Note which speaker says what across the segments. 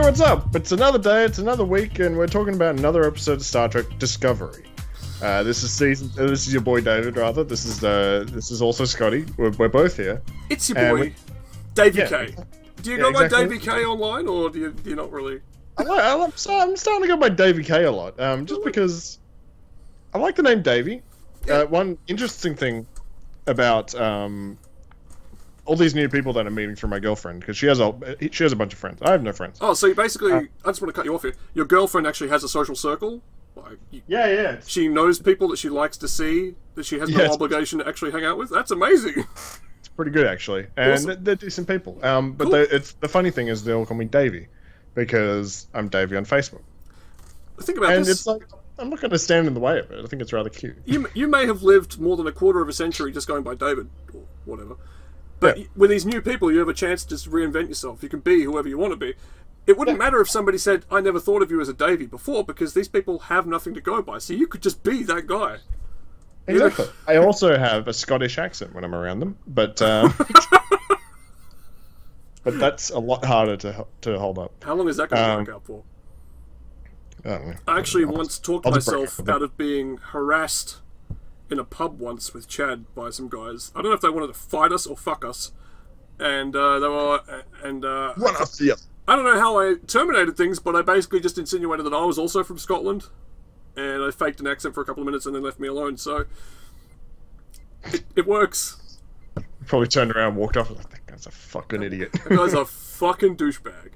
Speaker 1: what's up? It's another day, it's another week, and we're talking about another episode of Star Trek Discovery. This is your boy David, rather. This is also Scotty. We're both here.
Speaker 2: It's your boy, Davey K. Do you go by
Speaker 1: exactly.
Speaker 2: Davey K online, or do you not really?
Speaker 1: I'm starting to go by Davey K a lot, just because I like the name Davey. One interesting thing about all these new people that I'm meeting through my girlfriend, because she has a bunch of friends. I have no friends.
Speaker 2: Oh, so you basically, I just want to cut you off here. Your girlfriend actually has a social circle. Like,
Speaker 1: Yeah.
Speaker 2: She knows people that she likes to see, that she has no obligation to actually hang out with. That's amazing.
Speaker 1: It's pretty good, actually, and
Speaker 2: Awesome.
Speaker 1: they're decent people. But
Speaker 2: Cool.
Speaker 1: the funny thing is they all call me Davey, because I'm Davey on Facebook.
Speaker 2: Think about
Speaker 1: And
Speaker 2: this.
Speaker 1: it's like, I'm not going to stand in the way of it. I think it's rather cute.
Speaker 2: You may have lived more than a quarter of a century just going by David, or whatever. But with these new people, you have a chance to just reinvent yourself. You can be whoever you want to be. It wouldn't matter if somebody said, I never thought of you as a Davey before, because these people have nothing to go by. So you could just be that guy.
Speaker 1: Exactly. I also have a Scottish accent when I'm around them, but but that's a lot harder to hold up.
Speaker 2: How long is that going to work out for?
Speaker 1: I don't know.
Speaker 2: I actually once talked
Speaker 1: I'll just break
Speaker 2: myself
Speaker 1: it.
Speaker 2: out of being harassed in a pub once with Chad by some guys. I don't know if they wanted to fight us or fuck us. And they were...
Speaker 1: One after the other.
Speaker 2: I don't know how I terminated things, but I basically just insinuated that I was also from Scotland. And I faked an accent for a couple of minutes and then left me alone. So it works.
Speaker 1: Probably turned around and walked off. Like, that guy's a fucking idiot.
Speaker 2: That guy's a fucking douchebag.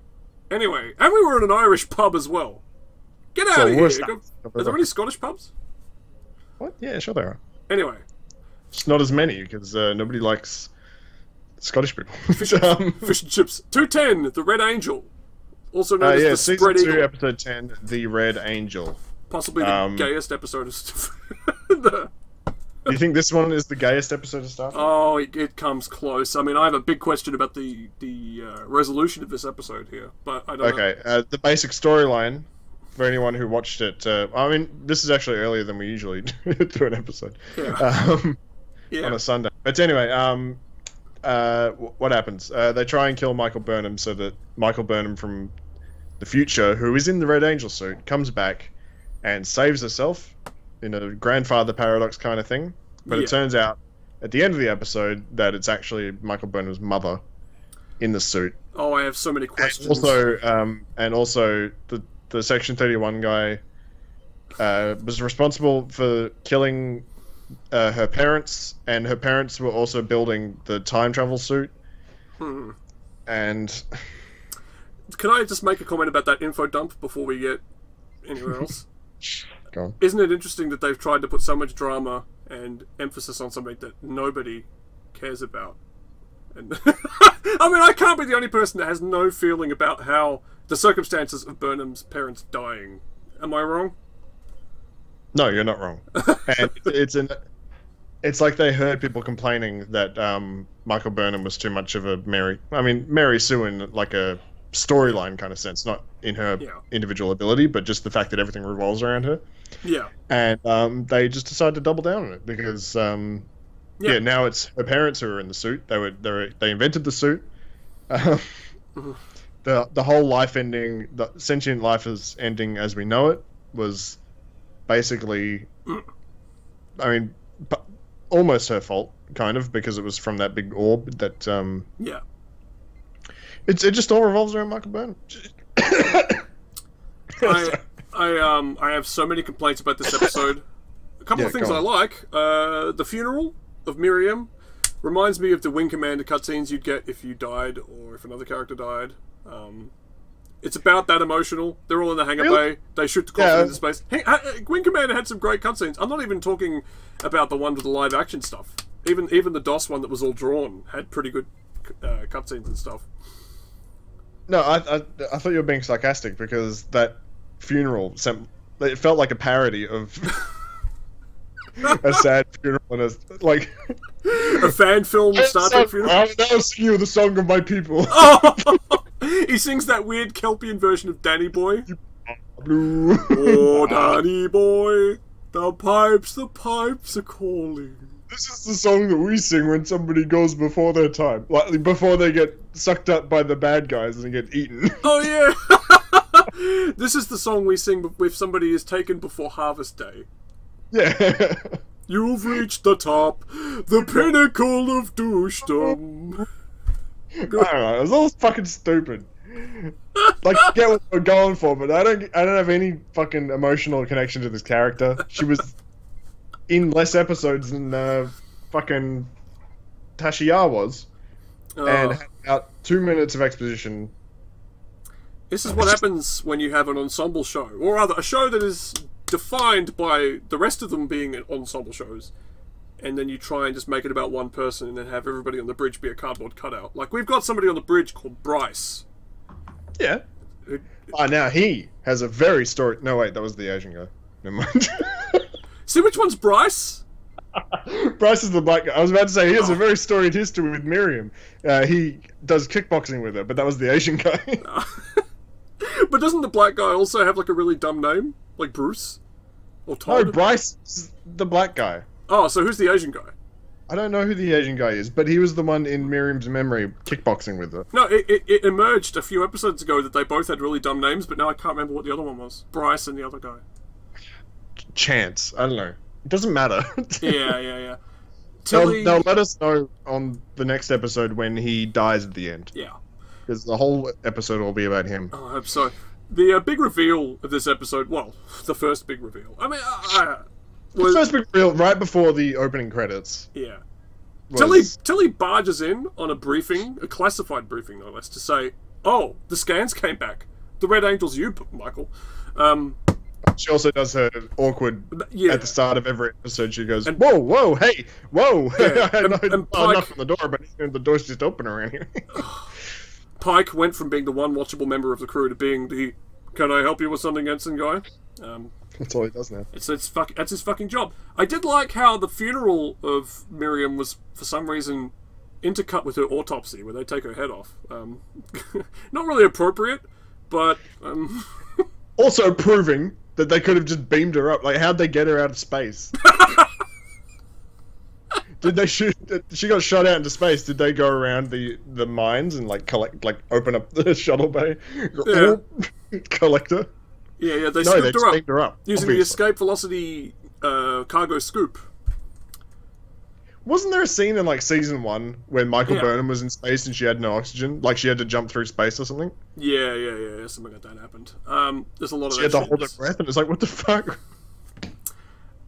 Speaker 2: Anyway, and we were in an Irish pub as well. Get out of here. Are there any Scottish pubs?
Speaker 1: What? Yeah, sure there are.
Speaker 2: Anyway.
Speaker 1: Just not as many, because nobody likes Scottish people.
Speaker 2: Fish and chips. 210, The Red Angel. Also known as the
Speaker 1: season
Speaker 2: Spread
Speaker 1: 2,
Speaker 2: Eagle.
Speaker 1: episode 10, The Red Angel.
Speaker 2: Possibly the gayest episode of stuff.
Speaker 1: You think this one is the gayest episode of Star Trek?
Speaker 2: Oh, it comes close. I mean, I have a big question about the resolution of this episode here, but I don't know.
Speaker 1: Okay, the basic storyline, for anyone who watched it, I mean, this is actually earlier than we usually do an episode.
Speaker 2: Yeah.
Speaker 1: On a Sunday. But anyway, what happens? They try and kill Michael Burnham so that Michael Burnham from the future, who is in the Red Angel suit, comes back and saves herself in a grandfather paradox kind of thing. But it turns out at the end of the episode that it's actually Michael Burnham's mother in the suit.
Speaker 2: Oh, I have so many questions.
Speaker 1: And also the Section 31 guy was responsible for killing her parents, and her parents were also building the time travel suit. And
Speaker 2: can I just make a comment about that info dump before we get anywhere else?
Speaker 1: Go on.
Speaker 2: Isn't it interesting that they've tried to put so much drama and emphasis on something that nobody cares about? And I mean, I can't be the only person that has no feeling about how the circumstances of Burnham's parents dying. Am I wrong? No,
Speaker 1: you're not wrong. And it's like they heard people complaining that Michael Burnham was too much of a Mary Sue in like a storyline kind of sense, not in her individual ability, but just the fact that everything revolves around her.
Speaker 2: Yeah.
Speaker 1: And they just decided to double down on it because now it's her parents who are in the suit. They invented the suit. The whole life ending, the sentient life is ending as we know it, was basically, almost her fault, kind of, because it was from that big orb that. It just all revolves around Michael Burnham.
Speaker 2: I have so many complaints about this episode. A couple of things I like. The funeral of Miriam reminds me of the Wing Commander cutscenes you'd get if you died or if another character died. It's about that emotional. They're all in the hangar bay. They shoot the coffin into space. Hey, Wing Commander had some great cutscenes. I'm not even talking about the one with the live action stuff. Even the DOS one that was all drawn had pretty good cutscenes and stuff.
Speaker 1: No, I thought you were being sarcastic because that funeral it felt like a parody of a sad funeral and
Speaker 2: a fan film Star Trek funeral.
Speaker 1: I'll now sing you the song of my people.
Speaker 2: He sings that weird Kelpian version of Danny Boy.
Speaker 1: Blue.
Speaker 2: Oh, Danny Boy, the pipes are calling.
Speaker 1: This is the song that we sing when somebody goes before their time, like before they get sucked up by the bad guys and get eaten.
Speaker 2: Oh yeah. This is the song we sing if somebody is taken before Harvest Day.
Speaker 1: Yeah.
Speaker 2: You've reached the top, the pinnacle of douchedom.
Speaker 1: I don't know, it was all fucking stupid. Like, I get what we're going for, but I don't have any fucking emotional connection to this character. She was in less episodes than fucking Tashiya was, and had about 2 minutes of exposition.
Speaker 2: This is what happens when you have an ensemble show, or rather, a show that is defined by the rest of them being ensemble shows, and then you try and just make it about one person and then have everybody on the bridge be a cardboard cutout. Like, we've got somebody on the bridge called Bryce.
Speaker 1: Yeah. Now he has a very story... No, wait, that was the Asian guy. Never mind.
Speaker 2: See, which one's Bryce?
Speaker 1: Bryce is the black guy. I was about to say, he has a very storied history with Miriam. He does kickboxing with her, but that was the Asian guy.
Speaker 2: But doesn't the black guy also have, like, a really dumb name? Like Bruce? Or Todd?
Speaker 1: No, Bryce is the black guy.
Speaker 2: Oh, so who's the Asian guy?
Speaker 1: I don't know who the Asian guy is, but he was the one in Miriam's memory kickboxing with her.
Speaker 2: No, it emerged a few episodes ago that they both had really dumb names, but now I can't remember what the other one was. Bryce and the other guy.
Speaker 1: Chance. I don't know. It doesn't matter.
Speaker 2: Yeah.
Speaker 1: They'll let us know on the next episode when he dies at the end.
Speaker 2: Yeah.
Speaker 1: Because the whole episode will be about him.
Speaker 2: Oh, I hope so. The big reveal of this episode, well, the first big reveal. I mean,
Speaker 1: the first big reveal, right before the opening credits.
Speaker 2: Yeah.
Speaker 1: Was...
Speaker 2: Tilly barges in on a briefing, a classified briefing no less, to say, oh, the scans came back. The Red Angel's you, Michael.
Speaker 1: She also does her awkward, at the start of every episode, she goes,
Speaker 2: and,
Speaker 1: whoa, hey, whoa.
Speaker 2: Yeah,
Speaker 1: I
Speaker 2: and Pike,
Speaker 1: knocked on the door, but the door's just open around here.
Speaker 2: Pike went from being the one watchable member of the crew to being the, can I help you with something, Ensign guy?
Speaker 1: That's all he does now.
Speaker 2: That's his fucking job. I did like how the funeral of Miriam was, for some reason, intercut with her autopsy, where they take her head off. Not really appropriate, but...
Speaker 1: Also proving that they could have just beamed her up. Like, how'd they get her out of space? Did they shoot? She got shot out into space. Did they go around the mines and like collect, like open up the shuttle bay, collect her?
Speaker 2: Yeah. They
Speaker 1: scooped
Speaker 2: her up using
Speaker 1: obviously.
Speaker 2: the escape velocity cargo scoop.
Speaker 1: Wasn't there a scene in like season 1 when Michael Burnham was in space and she had no oxygen, like she had to jump through space or something?
Speaker 2: Yeah. Something like that happened. There's a lot of.
Speaker 1: She had to hold her breath, and it's like, what the fuck?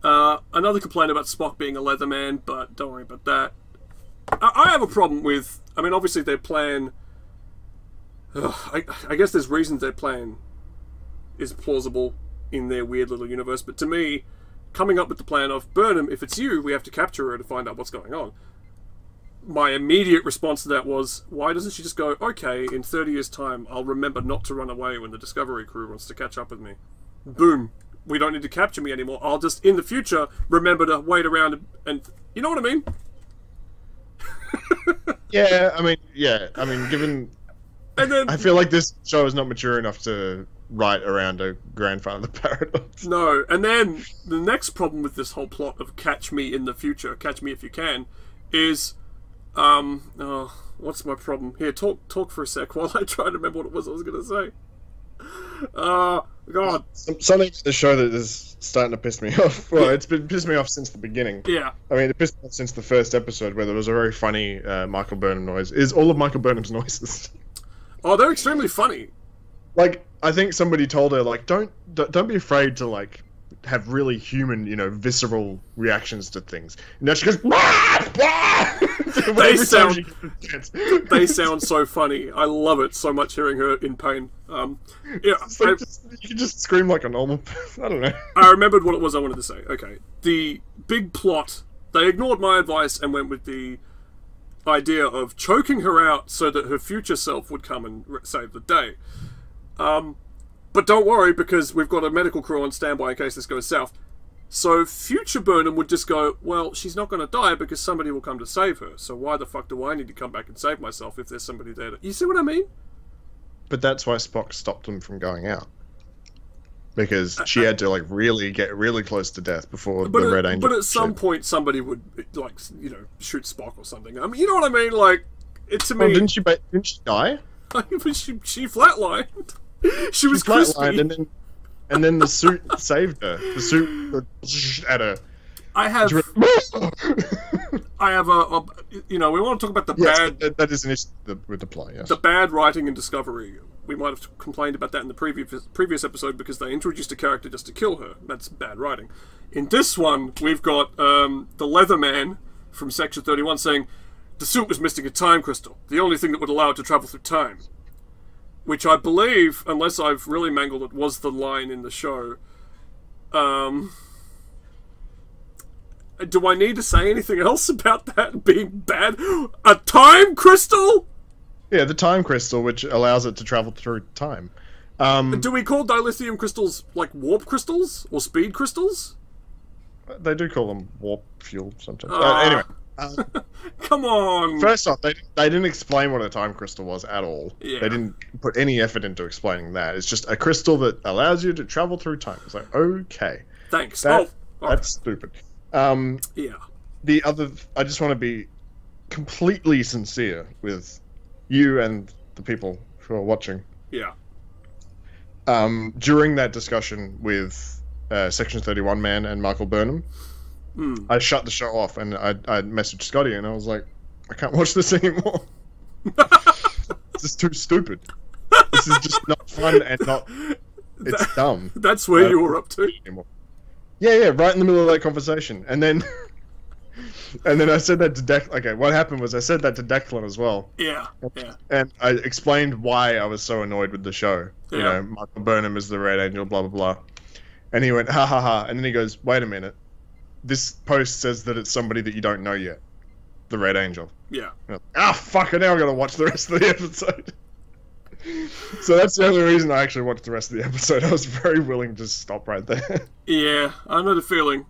Speaker 2: Another complaint about Spock being a leather man, but don't worry about that. I have a problem with... I mean, obviously their plan... I guess there's reasons their plan is plausible in their weird little universe, but to me, coming up with the plan of, Burnham, if it's you, we have to capture her to find out what's going on. My immediate response to that was, why doesn't she just go, okay, in 30 years' time, I'll remember not to run away when the Discovery crew wants to catch up with me. Boom. We don't need to capture me anymore. I'll just, in the future, remember to wait around and you know what I mean?
Speaker 1: I mean, given...
Speaker 2: And then,
Speaker 1: I feel like this show is not mature enough to write around a grandfather paradox.
Speaker 2: No, and then the next problem with this whole plot of catch me in the future, catch me if you can, is, what's my problem? Here, talk for a sec while I try to remember what it was I was going to say. God.
Speaker 1: Something in the show that is starting to piss me off. Well, it's been pissed me off since the beginning.
Speaker 2: Yeah.
Speaker 1: I mean, it pissed me off since the first episode where there was a very funny Michael Burnham noise. Is all of Michael Burnham's noises.
Speaker 2: Oh, they're extremely funny.
Speaker 1: Like, I think somebody told her, like, don't be afraid to, like, have really human, visceral reactions to things. And now she goes, "Wah! Wah!"
Speaker 2: They sound so funny. I love it so much hearing her in pain. You
Speaker 1: can just scream like a normal person. I don't know.
Speaker 2: I remembered what it was I wanted to say. Okay. The big plot, they ignored my advice and went with the idea of choking her out so that her future self would come and save the day. But don't worry, because we've got a medical crew on standby in case this goes south. So future Burnham would just go, well, she's not going to die because somebody will come to save her. So why the fuck do I need to come back and save myself if there's somebody there? You see what I mean?
Speaker 1: But that's why Spock stopped them from going out. Because she had to, like, get really close to death before the Red Angel.
Speaker 2: But at some point, somebody would, like, shoot Spock or something. I mean, you know what I mean? Like, to me...
Speaker 1: Didn't she die?
Speaker 2: she flatlined. She was crispy.
Speaker 1: And then the suit saved her. The suit at her.
Speaker 2: I have a, we want to talk about the bad...
Speaker 1: That is an issue with the plot, yes.
Speaker 2: The bad writing and Discovery. We might have complained about that in the previous episode because they introduced a character just to kill her. That's bad writing. In this one, we've got the Leatherman from Section 31 saying, the suit was missing a time crystal, the only thing that would allow it to travel through time. Which I believe, unless I've really mangled it, was the line in the show. Do I need to say anything else about that being bad? A time crystal?
Speaker 1: Yeah, the time crystal, which allows it to travel through time.
Speaker 2: Do we call dilithium crystals, like, warp crystals? Or speed crystals?
Speaker 1: They do call them warp fuel sometimes. Anyway.
Speaker 2: Come on!
Speaker 1: First off, they didn't explain what a time crystal was at all.
Speaker 2: Yeah.
Speaker 1: They didn't put any effort into explaining that. It's just a crystal that allows you to travel through time. It's like, okay.
Speaker 2: Thanks.
Speaker 1: That's stupid.
Speaker 2: Yeah.
Speaker 1: I just want to be completely sincere with you and the people who are watching.
Speaker 2: Yeah.
Speaker 1: During that discussion with Section 31 man and Michael Burnham, I shut the show off and I messaged Scotty and I was like, I can't watch this anymore. This is too stupid. This is just not fun and not... It's dumb.
Speaker 2: That's where you were up to?
Speaker 1: Yeah, right in the middle of that conversation. And then I said that to Declan. Okay, what happened was I said that to Declan as well.
Speaker 2: Yeah.
Speaker 1: And I explained why I was so annoyed with the show. Yeah. You know, Michael Burnham is the Red Angel, blah, blah, blah. And he went, ha, ha, ha. And then he goes, wait a minute. This post says that it's somebody that you don't know yet. The Red Angel.
Speaker 2: Yeah.
Speaker 1: Fuck it, now I've got to watch the rest of the episode. So that's the only reason I actually watched the rest of the episode. I was very willing to stop right there.
Speaker 2: Yeah, I know the feeling.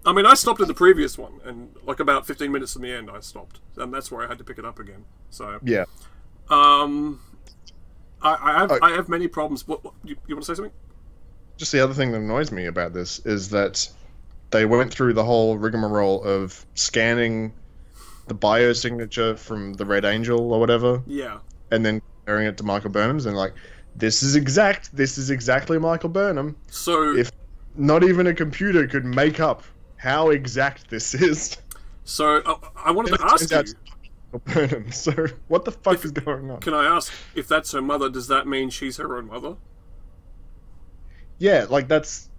Speaker 2: I mean, I stopped at the previous one, and like about 15 minutes from the end, I stopped, and that's where I had to pick it up again. So
Speaker 1: yeah.
Speaker 2: I have many problems. What you want to say something?
Speaker 1: Just the other thing that annoys me about this is that they went through the whole rigmarole of scanning the biosignature from the Red Angel or whatever.
Speaker 2: Yeah.
Speaker 1: And then comparing it to Michael Burnham's and like, this is exactly Michael Burnham.
Speaker 2: So
Speaker 1: if not even a computer could make up how exact this is.
Speaker 2: So I wanted to ask you.
Speaker 1: Burnham. So what the fuck is going on?
Speaker 2: Can I ask, if that's her mother, does that mean she's her own mother?
Speaker 1: Yeah, like that's.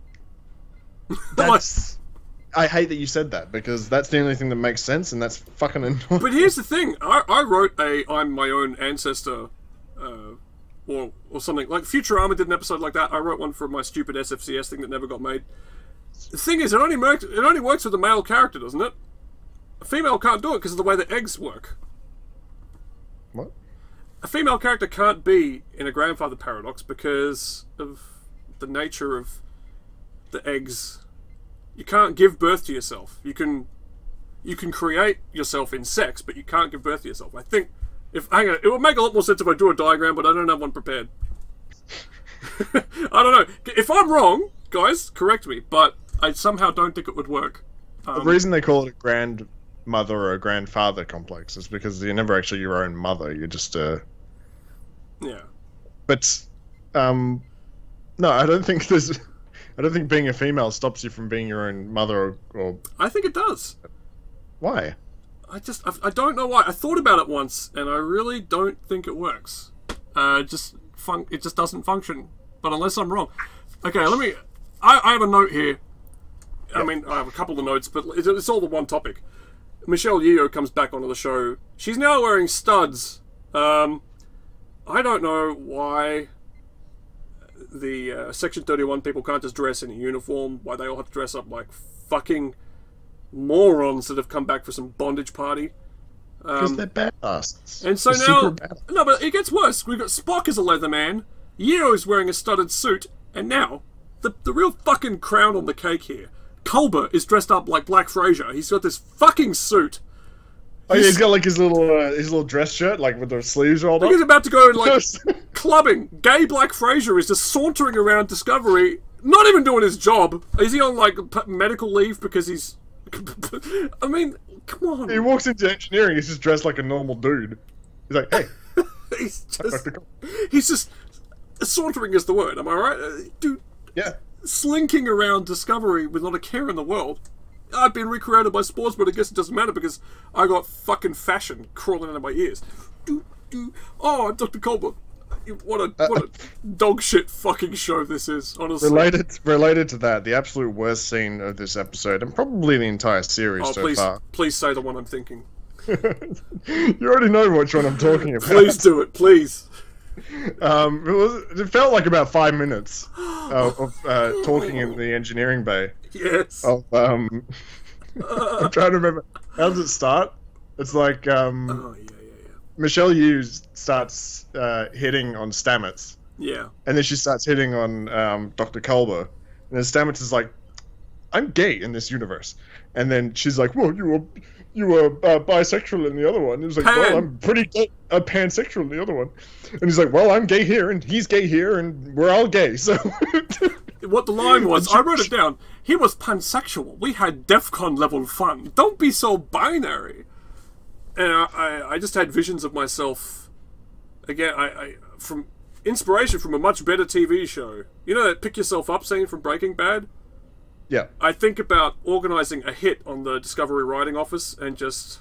Speaker 1: I hate that you said that because that's the only thing that makes sense, and that's fucking annoying.
Speaker 2: But here's the thing: I wrote I'm my own ancestor, or something like Futurama did an episode like that. I wrote one for my stupid SFCS thing that never got made. The thing is, it only works with a male character, doesn't it? A female can't do it because of the way the eggs work.
Speaker 1: What?
Speaker 2: A female character can't be in a grandfather paradox because of the nature of the eggs. You can't give birth to yourself. You can create yourself in sex, but you can't give birth to yourself. I think hang on, it would make a lot more sense if I drew a diagram, but I don't have one prepared. I don't know. If I'm wrong, guys, correct me, but I somehow don't think it would work.
Speaker 1: The reason they call it a grandmother or a grandfather complex is because you're never actually your own mother. You're just yeah. But no, I don't think being a female stops you from being your own mother or... I
Speaker 2: think it does.
Speaker 1: Why?
Speaker 2: I don't know why. I thought about it once, and I really don't think it works. It just doesn't function. But unless I'm wrong. Okay, I have a note here. I mean, I have a couple of notes, but it's all the one topic. Michelle Yeoh comes back onto the show. She's now wearing studs. I don't know why the Section 31 people can't just dress in a uniform, why they all have to dress up like fucking morons that have come back for some bondage party.
Speaker 1: Because they're badasses.
Speaker 2: And so now... No, but it gets worse. We've got Spock as a leather man, Yeoh's wearing a studded suit, and now, the real fucking crown on the cake here, Culber is dressed up like Black Frasier. He's got this fucking suit.
Speaker 1: Oh yeah, he's got like his little dress shirt, like with the sleeves rolled up.
Speaker 2: He's about to go like clubbing. Gay Black Frasier is just sauntering around Discovery, not even doing his job. Is he on like medical leave because he's? I mean, come on.
Speaker 1: He walks into engineering. He's just dressed like a normal dude. He's like, hey.
Speaker 2: he's just Sauntering is the word, am I right? Dude,
Speaker 1: Yeah.
Speaker 2: slinking around Discovery with not a care in the world. I've been recreated by sports, but I guess it doesn't matter because I got fucking fashion crawling out of my ears. Oh, I'm Dr. Colbert. What a dog shit fucking show this is, honestly.
Speaker 1: Related to that, the absolute worst scene of this episode, and probably the entire series so far.
Speaker 2: Please say the one I'm thinking.
Speaker 1: You already know which one I'm talking about.
Speaker 2: Please do it, please.
Speaker 1: It felt like about 5 minutes of talking in the engineering bay.
Speaker 2: Yes.
Speaker 1: I'm trying to remember. How does it start? It's like Michelle Yeoh starts hitting on Stamets.
Speaker 2: Yeah.
Speaker 1: And then she starts hitting on Dr. Culber. And then Stamets is like, I'm gay in this universe. And then she's like, well, you were bisexual in the other one. And he's like, well, I'm pretty gay, pansexual in the other one. And he's like, well, I'm gay here, and he's gay here, and we're all gay, so...
Speaker 2: What the line was, I wrote it down. He was pansexual. We had DEFCON level fun. Don't be so binary. And I just had visions of myself, again, from inspiration from a much better TV show. You know that pick yourself up scene from Breaking Bad?
Speaker 1: Yeah.
Speaker 2: I think about organising a hit on the Discovery writing office and just...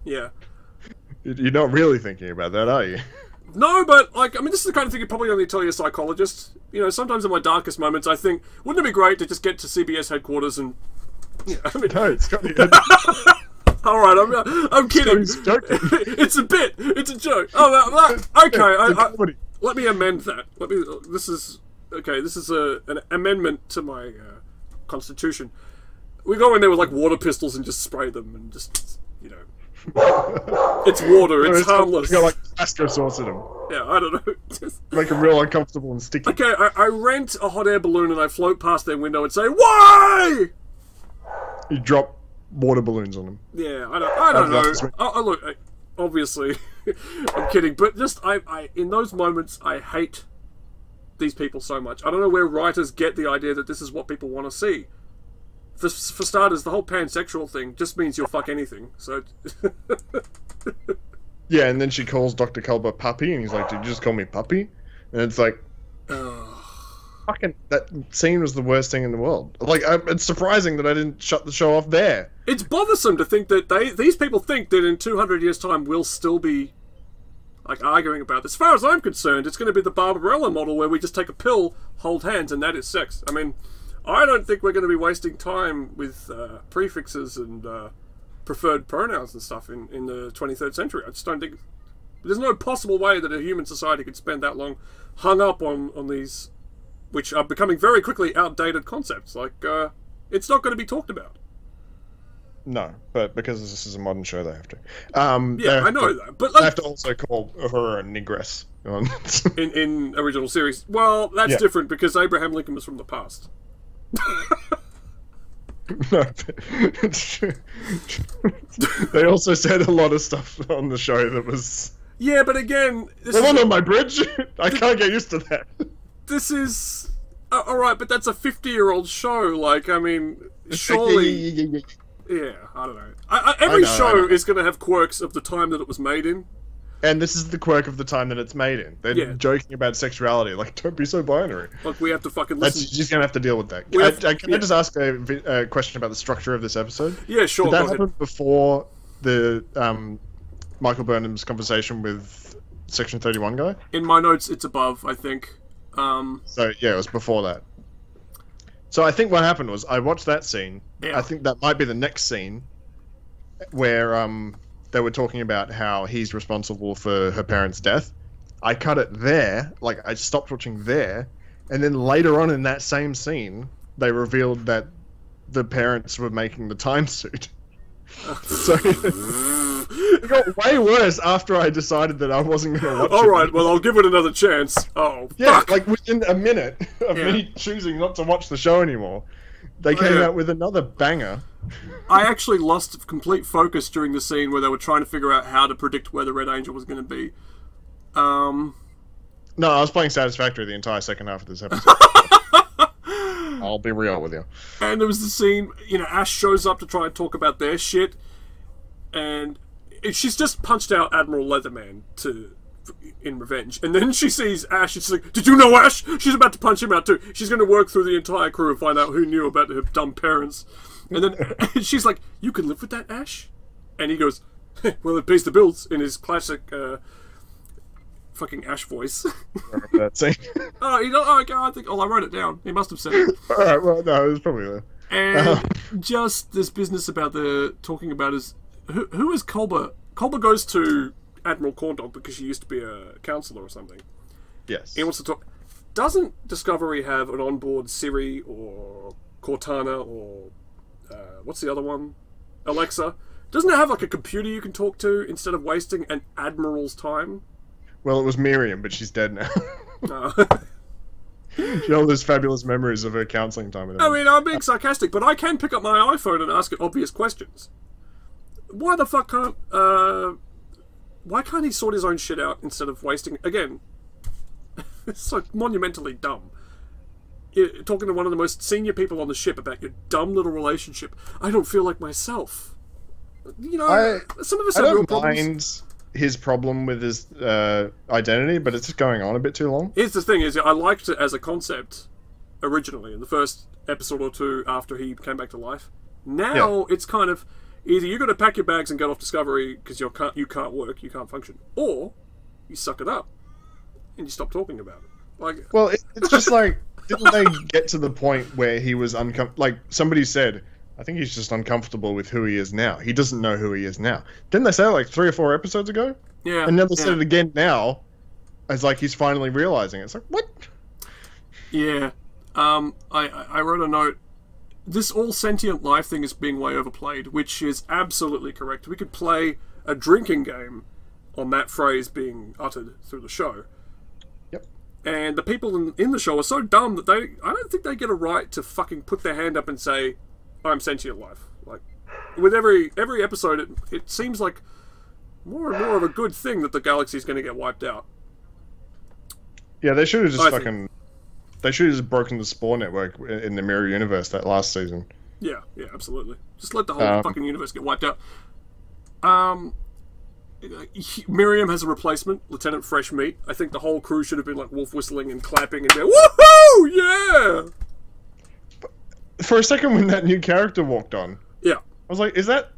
Speaker 2: Yeah.
Speaker 1: You're not really thinking about that, are you?
Speaker 2: No, but, like, I mean, this is the kind of thing you'd probably only tell your psychologist. You know, sometimes in my darkest moments, I think, wouldn't it be great to just get to CBS headquarters and... Yeah, I mean...
Speaker 1: No, it's got
Speaker 2: Alright, I'm kidding. It's a bit. It's a joke. Oh, okay. Let me amend that. This is an amendment to my constitution. We go in there with like water pistols and just spray them and just, you know, it's water. It's harmless.
Speaker 1: Got like Tabasco sauce in them.
Speaker 2: Yeah, I don't know. Just
Speaker 1: make them real uncomfortable and sticky.
Speaker 2: Okay, I rent a hot air balloon and I float past their window and say, "Why?"
Speaker 1: You drop water balloons on them.
Speaker 2: Yeah, I don't know. Look, obviously, I'm kidding, but just I in those moments I hate these people so much. I don't know where writers get the idea that this is what people want to see. For starters, the whole pansexual thing just means you'll fuck anything. So.
Speaker 1: Yeah, and then she calls Dr. Culber puppy, and he's like, "Did you just call me puppy?" And it's like, fucking, that scene was the worst thing in the world. Like, it's surprising that I didn't shut the show off there.
Speaker 2: It's bothersome to think that these people think that in 200 years' time we'll still be like arguing about this. As far as I'm concerned, it's going to be the Barbarella model where we just take a pill, hold hands, and that is sex. I mean, I don't think we're going to be wasting time with prefixes and preferred pronouns and stuff in the 23rd century. I just don't think... There's no possible way that a human society could spend that long hung up on these, which are becoming very quickly outdated concepts. Like, it's not going to be talked about.
Speaker 1: No, but because this is a modern show, they have to.
Speaker 2: Yeah, I know that. But like,
Speaker 1: they have to also call her a negress.
Speaker 2: in original series. Well, that's different because Abraham Lincoln was from the past.
Speaker 1: No, they also said a lot of stuff on the show that was...
Speaker 2: Yeah, but again...
Speaker 1: on my bridge? I can't get used to that.
Speaker 2: This is... Alright, but that's a 50-year-old show. Like, I mean, surely... Yeah, I don't know. Every show is going to have quirks of the time that it was made in.
Speaker 1: And this is the quirk of the time that it's made in. They're joking about sexuality. Like, don't be so binary.
Speaker 2: Like, we have to fucking listen.
Speaker 1: You're just going to have to deal with that. Can I just ask a question about the structure of this episode?
Speaker 2: Yeah, sure.
Speaker 1: Did that happen before the Michael Burnham's conversation with Section 31 guy?
Speaker 2: In my notes, it's above, I think.
Speaker 1: So, yeah, it was before that. So I think what happened was, I watched that scene. Yeah. I think that might be the next scene where they were talking about how he's responsible for her parents' death. I cut it there, like I stopped watching there, and then later on in that same scene, they revealed that the parents were making the time suit. So it got way worse after I decided that I wasn't going to watch it.
Speaker 2: Alright, well, I'll give it another chance. Oh,
Speaker 1: yeah,
Speaker 2: fuck.
Speaker 1: like within a minute of me choosing not to watch the show anymore, they came out with another banger.
Speaker 2: I actually lost complete focus during the scene where they were trying to figure out how to predict where the Red Angel was going to be. No,
Speaker 1: I was playing Satisfactory the entire second half of this episode. I'll be real with you.
Speaker 2: And there was the scene, you know, Ash shows up to try and talk about their shit, and she's just punched out Admiral Leatherman to in revenge. And then she sees Ash, and she's like, "Did you know Ash?" She's about to punch him out too. She's going to work through the entire crew and find out who knew about her dumb parents. And then she's like, "You can live with that, Ash?" And he goes, "Well, it pays the bills," in his classic fucking Ash voice.
Speaker 1: That scene.
Speaker 2: Okay, I wrote it down. He must have said it.
Speaker 1: Alright, well, no, it was probably there.
Speaker 2: And just this business about talking about is who is Culber? Culber goes to Admiral Corndog because she used to be a counselor or something.
Speaker 1: Yes.
Speaker 2: He wants to talk. Doesn't Discovery have an onboard Siri or Cortana or what's the other one? Alexa. Doesn't it have like a computer you can talk to instead of wasting an admiral's time?
Speaker 1: Well, it was Miriam, but she's dead now. She had all those fabulous memories of her counselling time with her.
Speaker 2: I mean, I'm being sarcastic, but I can pick up my iPhone and ask it obvious questions. Why the fuck can't... why can't he sort his own shit out instead of wasting... Again, it's like monumentally dumb. You're talking to one of the most senior people on the ship about your dumb little relationship. I don't feel like myself. You know, some of us have real problems. I don't mind
Speaker 1: his problem with his identity, but it's just going on a bit too long.
Speaker 2: Here's the thing, is I liked it as a concept originally, in the first episode or two after he came back to life. Now, it's kind of, either you got to pack your bags and get off Discovery because you can't work, you can't function, or you suck it up and you stop talking about it. Like,
Speaker 1: well, it's just like, didn't they get to the point where he was like somebody said, I think he's just uncomfortable with who he is now. He doesn't know who he is now. Didn't they say it like 3 or 4 episodes ago?
Speaker 2: Yeah.
Speaker 1: And now they said it again now, as like he's finally realizing it. It's like, what?
Speaker 2: Yeah. I wrote a note. This all sentient life thing is being way overplayed, which is absolutely correct. We could play a drinking game on that phrase being uttered through the show.
Speaker 1: Yep. And
Speaker 2: the people in the show are so dumb that I don't think they get a right to fucking put their hand up and say, "I'm sentient life." Like, with every episode, it seems like more and more of a good thing that the galaxy's going to get wiped out.
Speaker 1: Yeah, they should have just they should have just broken the Spore network in the Mirror Universe that last season.
Speaker 2: Yeah, absolutely. Just let the whole fucking universe get wiped out. Miriam has a replacement, Lieutenant Fresh Meat. I think the whole crew should have been like wolf whistling and clapping and going, "Woohoo! Yeah!"
Speaker 1: For a second, when that new character walked on,
Speaker 2: I
Speaker 1: was like, "Is that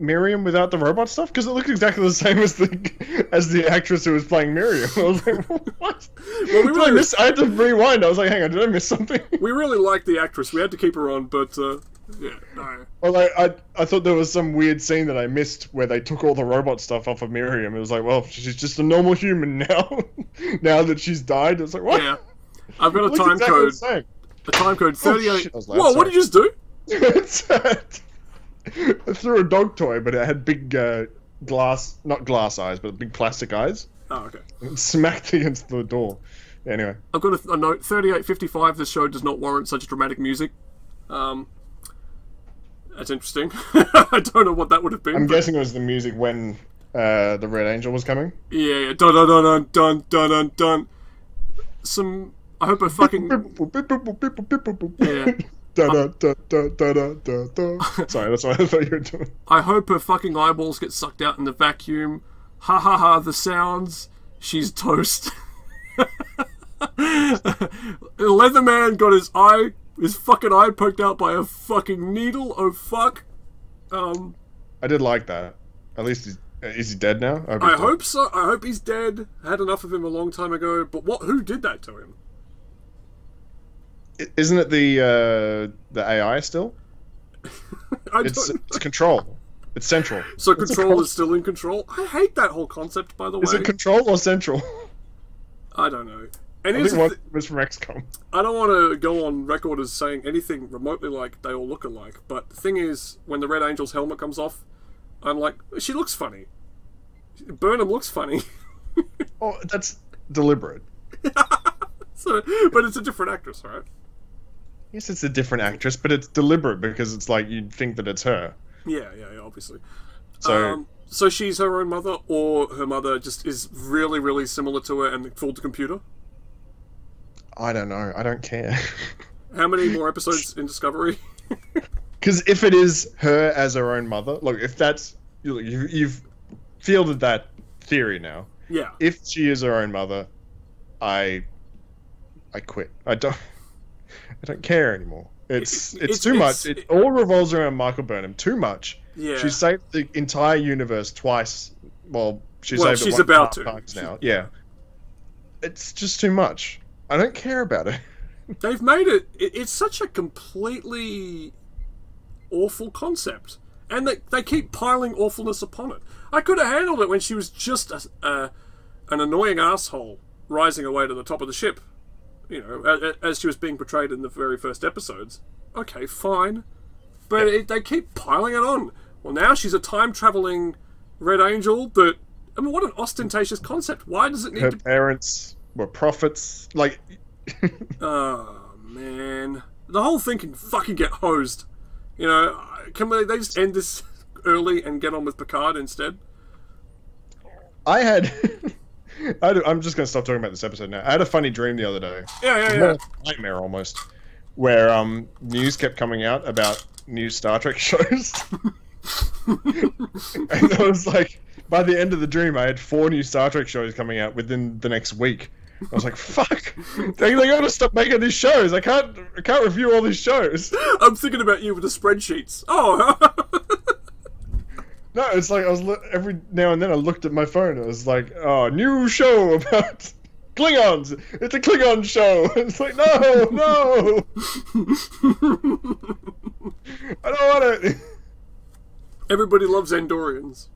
Speaker 1: Miriam without the robot stuff?" Because it looked exactly the same as the actress who was playing Miriam. I was like, "What?" Well, I had to rewind. I was like, "Hang on, did I miss something?"
Speaker 2: We really liked the actress. We had to keep her on, but no.
Speaker 1: Well, I thought there was some weird scene that I missed where they took all the robot stuff off of Miriam. It was like, well, she's just a normal human now. Now that she's died, it's like, what?
Speaker 2: Yeah, I've got a time code. A time code 38.
Speaker 1: Oh,
Speaker 2: whoa, what did you just do?
Speaker 1: I threw a dog toy, but it had big not glass eyes, but big plastic eyes.
Speaker 2: Oh, okay.
Speaker 1: It smacked against the door. Anyway.
Speaker 2: I've got a note, 38:55, this show does not warrant such dramatic music. That's interesting. I don't know what that would have been.
Speaker 1: I'm guessing it was the music when the Red Angel was coming.
Speaker 2: Yeah. Dun dun dun dun dun dun dun. I hope a fucking... Yeah.
Speaker 1: Sorry, that's what I thought you were doing.
Speaker 2: I hope her fucking eyeballs get sucked out in the vacuum. Ha ha ha, the sounds. She's toast. Leatherman got his fucking eye poked out by a fucking needle. Oh fuck.
Speaker 1: I did like that. At least is he dead now?
Speaker 2: I hope so. I hope he's dead. Had enough of him a long time ago. But who did that to him?
Speaker 1: Isn't it the AI still? It's Control. It's Central.
Speaker 2: So Control is still in control? I hate that whole concept, by the way.
Speaker 1: Is it Control or Central?
Speaker 2: I don't know. And
Speaker 1: I think one was from XCOM.
Speaker 2: I don't want to go on record as saying anything remotely like they all look alike, but the thing is, when the Red Angel's helmet comes off, I'm like, she looks funny. Burnham looks funny.
Speaker 1: Oh, that's deliberate.
Speaker 2: But it's a different actress, right?
Speaker 1: Yes, it's a different actress, but it's deliberate because it's like you'd think that it's her.
Speaker 2: Yeah, obviously. So she's her own mother, or her mother just is really, really similar to her and fooled the computer?
Speaker 1: I don't know. I don't care.
Speaker 2: How many more episodes in Discovery?
Speaker 1: Because if it is her as her own mother, look, if that's... You've fielded that theory now.
Speaker 2: Yeah.
Speaker 1: If she is her own mother, I quit. I don't care anymore. It's too much. It all revolves around Michael Burnham. Too much.
Speaker 2: Yeah.
Speaker 1: She saved the entire universe twice. Well, she's
Speaker 2: about to
Speaker 1: times now. Yeah. It's just too much. I don't care about it.
Speaker 2: They've made it. It's such a completely awful concept, and they keep piling awfulness upon it. I could have handled it when she was just an annoying asshole rising away to the top of the ship, you know, as she was being portrayed in the very first episodes. Okay, fine, but they keep piling it on. Well, now she's a time-traveling Red Angel. But I mean, what an ostentatious concept. Why does it need
Speaker 1: her parents were prophets? Like,
Speaker 2: oh man, the whole thing can fucking get hosed. You know, they just end this early and get on with Picard instead?
Speaker 1: I'm just going to stop talking about this episode now. I had a funny dream the other day.
Speaker 2: Yeah.
Speaker 1: Nightmare almost. Where news kept coming out about new Star Trek shows. And I was like, by the end of the dream, I had 4 new Star Trek shows coming out within the next week. I was like, fuck, they gotta stop making these shows. I can't review all these shows.
Speaker 2: I'm thinking about you with the spreadsheets. Oh.
Speaker 1: No, it's like every now and then I looked at my phone. It was like, oh, new show about Klingons. It's a Klingon show. It's like, no. I don't want it.
Speaker 2: Everybody loves Andorians.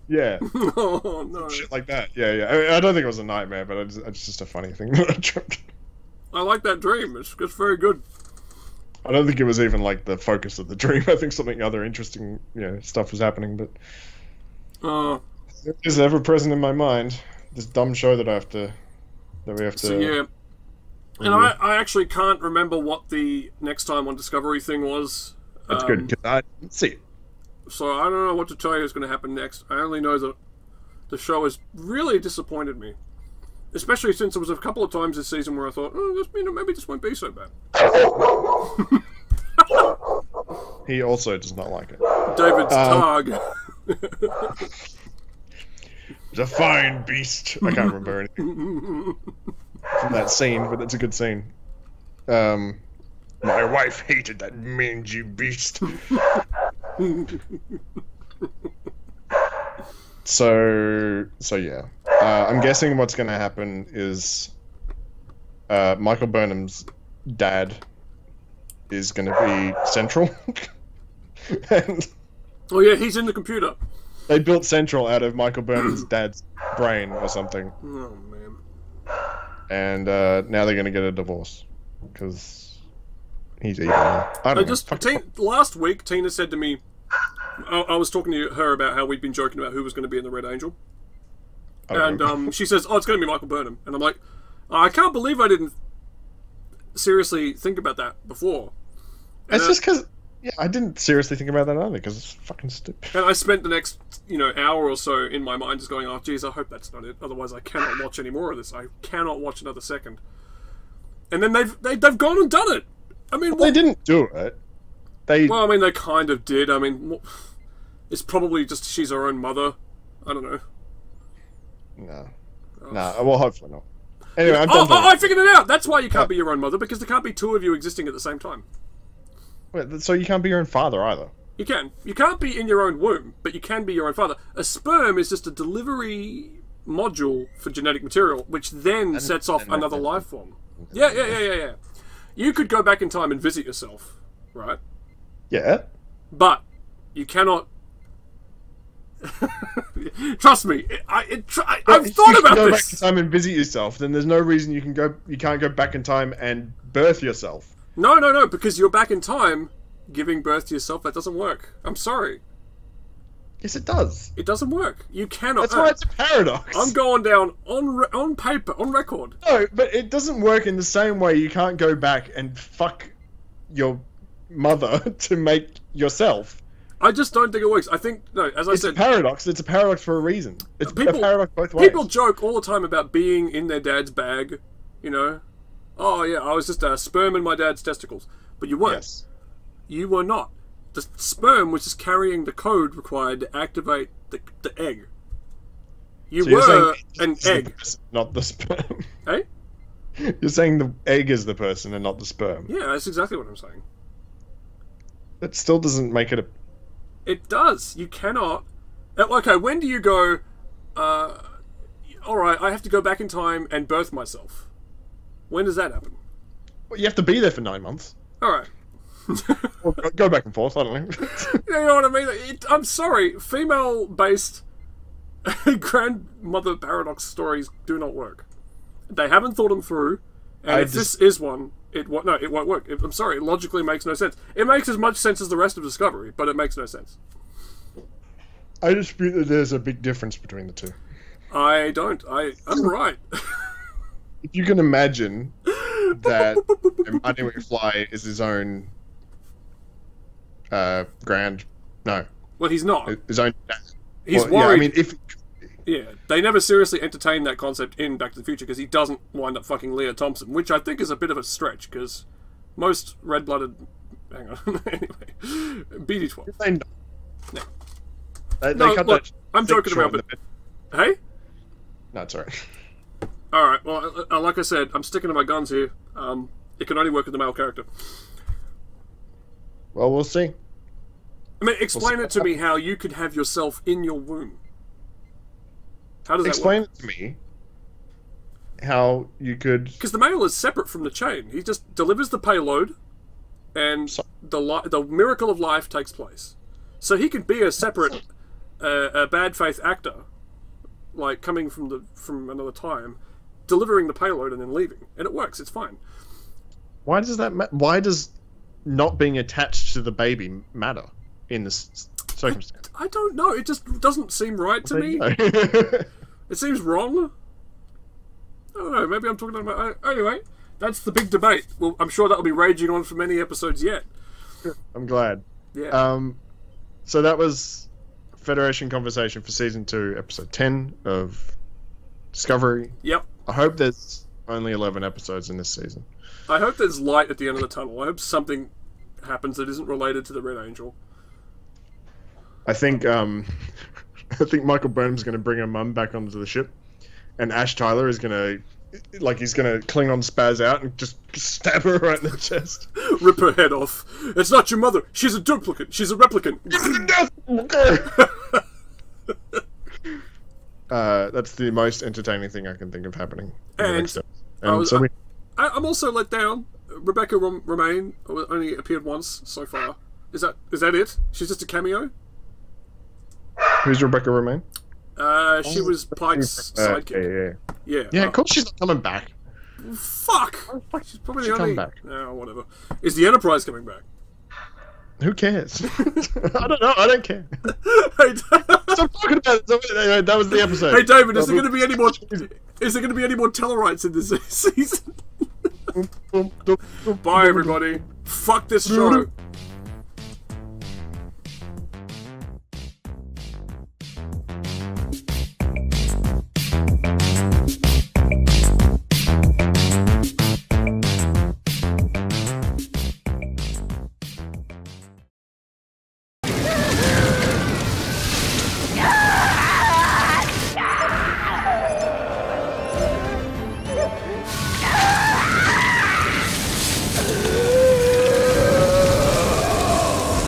Speaker 1: Yeah.
Speaker 2: Oh no.
Speaker 1: Shit like that. Yeah. I don't think it was a nightmare, but it's just a funny thing that I dreamt.
Speaker 2: I like that dream. It's very good.
Speaker 1: I don't think it was even like the focus of the dream. I think something other interesting, stuff was happening, but it is ever present in my mind. This dumb show that we have to.
Speaker 2: So, yeah. And I actually can't remember what the next time on Discovery thing was.
Speaker 1: That's good because I didn't see it.
Speaker 2: So I don't know what to tell you is going to happen next. I only know that the show has really disappointed me. Especially since there was a couple of times this season where I thought, maybe this won't be so bad.
Speaker 1: He also does not like it.
Speaker 2: David's Targ.
Speaker 1: It's a fine beast. I can't remember anything from that scene, but it's a good scene. My wife hated that mangy beast. So yeah. I'm guessing what's going to happen is Michael Burnham's dad is going to be Central. And
Speaker 2: oh yeah, he's in the computer.
Speaker 1: They built Central out of Michael Burnham's dad's brain or something.
Speaker 2: Oh man.
Speaker 1: And now they're going to get a divorce because he's evil. I don't know.
Speaker 2: Last week, Tina said to me, I was talking to her about how we'd been joking about who was going to be in the Red Angel. And she says, it's going to be Michael Burnham. And I'm like, I can't believe I didn't seriously think about that before. And
Speaker 1: it's just because, I didn't seriously think about that either, because it's fucking stupid.
Speaker 2: And I spent the next, hour or so in my mind just going, oh, geez, I hope that's not it. Otherwise, I cannot watch any more of this. I cannot watch another second. And then they've gone and done it. I mean,
Speaker 1: they didn't do it.
Speaker 2: They kind of did. I mean, it's probably just she's her own mother. I don't know.
Speaker 1: No. Well, hopefully not. Anyway,
Speaker 2: I figured it out! That's why you can't be your own mother, because there can't be 2 of you existing at the same time.
Speaker 1: Wait, so you can't be your own father either?
Speaker 2: You can. You can't be in your own womb, but you can be your own father. A sperm is just a delivery module for genetic material, which then sets off another life form. Yeah. You could go back in time and visit yourself, right?
Speaker 1: Yeah.
Speaker 2: But you cannot... Trust me, I've thought about this.
Speaker 1: If you go back in time and visit yourself, then there's no reason you can't go back in time and birth yourself.
Speaker 2: No, because you're back in time giving birth to yourself. That doesn't work. I'm sorry.
Speaker 1: Yes, it does.
Speaker 2: It doesn't work. You cannot.
Speaker 1: That's why it's a paradox.
Speaker 2: I'm going down on paper, on record.
Speaker 1: No, but it doesn't work in the same way. You can't go back and fuck your mother to make yourself.
Speaker 2: I just don't think it works. I think, no, as I said...
Speaker 1: It's a paradox. It's a paradox for a reason. It's a paradox both ways.
Speaker 2: People joke all the time about being in their dad's bag, Oh, yeah, I was just a sperm in my dad's testicles. But you weren't.
Speaker 1: Yes.
Speaker 2: You were not. The sperm was just carrying the code required to activate the egg. You
Speaker 1: So you're
Speaker 2: were
Speaker 1: saying
Speaker 2: an
Speaker 1: is the
Speaker 2: egg.
Speaker 1: person, not the sperm.
Speaker 2: Hey?
Speaker 1: You're saying the egg is the person and not the sperm.
Speaker 2: Yeah, that's exactly what I'm saying.
Speaker 1: That still doesn't make it a...
Speaker 2: It does. You cannot... Okay, when do you go, alright, I have to go back in time and birth myself? When does that happen?
Speaker 1: Well, you have to be there for 9 months.
Speaker 2: Alright.
Speaker 1: Or go back and forth, I don't know.
Speaker 2: You know what I mean? I'm sorry, female-based grandmother paradox stories do not work. They haven't thought them through, and if this is one, it won't work. I'm sorry, it logically makes no sense. It makes as much sense as the rest of Discovery, but it makes no sense.
Speaker 1: I dispute that there's a big difference between the two.
Speaker 2: I don't. I'm right.
Speaker 1: If you can imagine that Marty McFly is his own no.
Speaker 2: Well, he's not.
Speaker 1: His own dad.
Speaker 2: He's worried.
Speaker 1: Yeah, I mean, if...
Speaker 2: Yeah, they never seriously entertain that concept in Back to the Future because he doesn't wind up fucking Leah Thompson, which I think is a bit of a stretch because most red-blooded... Hang on. Anyway. BD12.
Speaker 1: They know.
Speaker 2: No.
Speaker 1: They cut
Speaker 2: look,
Speaker 1: that
Speaker 2: I'm joking about it. Hey?
Speaker 1: No, it's alright.
Speaker 2: Alright, well, like I said, I'm sticking to my guns here. It can only work with the male character.
Speaker 1: Well, we'll see.
Speaker 2: I mean, explain it to me how you could have yourself in your womb. How does that
Speaker 1: Explain
Speaker 2: work?
Speaker 1: it to me how you could...
Speaker 2: Because the male is separate from the chain. He just delivers the payload, and the miracle of life takes place. So he could be a separate, a bad faith actor, like coming from another time, delivering the payload and then leaving, and it works. It's fine.
Speaker 1: Why does that matter? Why does not being attached to the baby matter in this circumstance?
Speaker 2: I don't know. It just doesn't seem right to me. It seems wrong. I don't know. Maybe I'm talking about... Anyway, that's the big debate. Well, I'm sure that'll be raging on for many episodes yet.
Speaker 1: I'm glad.
Speaker 2: Yeah.
Speaker 1: So that was Federation Conversation for Season 2, Episode 10 of Discovery.
Speaker 2: Yep.
Speaker 1: I hope there's only 11 episodes in this season.
Speaker 2: I hope there's light at the end of the tunnel. I hope something happens that isn't related to the Red Angel.
Speaker 1: I think Michael Burnham's going to bring her mum back onto the ship, and Ash Tyler is going to, he's going to Klingon spaz out and just stab her right in the chest.
Speaker 2: Rip her head off. It's not your mother. She's a duplicate. She's a replicant.
Speaker 1: That's the most entertaining thing I can think of happening.
Speaker 2: I'm also let down. Rebecca Romaine only appeared once so far. Is that it? She's just a cameo?
Speaker 1: Who's Rebecca Romaine?
Speaker 2: She was Pike's sidekick. Yeah.
Speaker 1: Yeah, of course she's not coming back.
Speaker 2: Fuck! She's probably the only...
Speaker 1: come back?
Speaker 2: No, whatever. Is the Enterprise coming back?
Speaker 1: Who cares? I don't know. I don't care.
Speaker 2: Hey,
Speaker 1: Stop talking about it. That was the episode.
Speaker 2: Hey, David, is there going to be any more... Is there going to be any more Tellarites in this season? Bye, everybody. Fuck this show.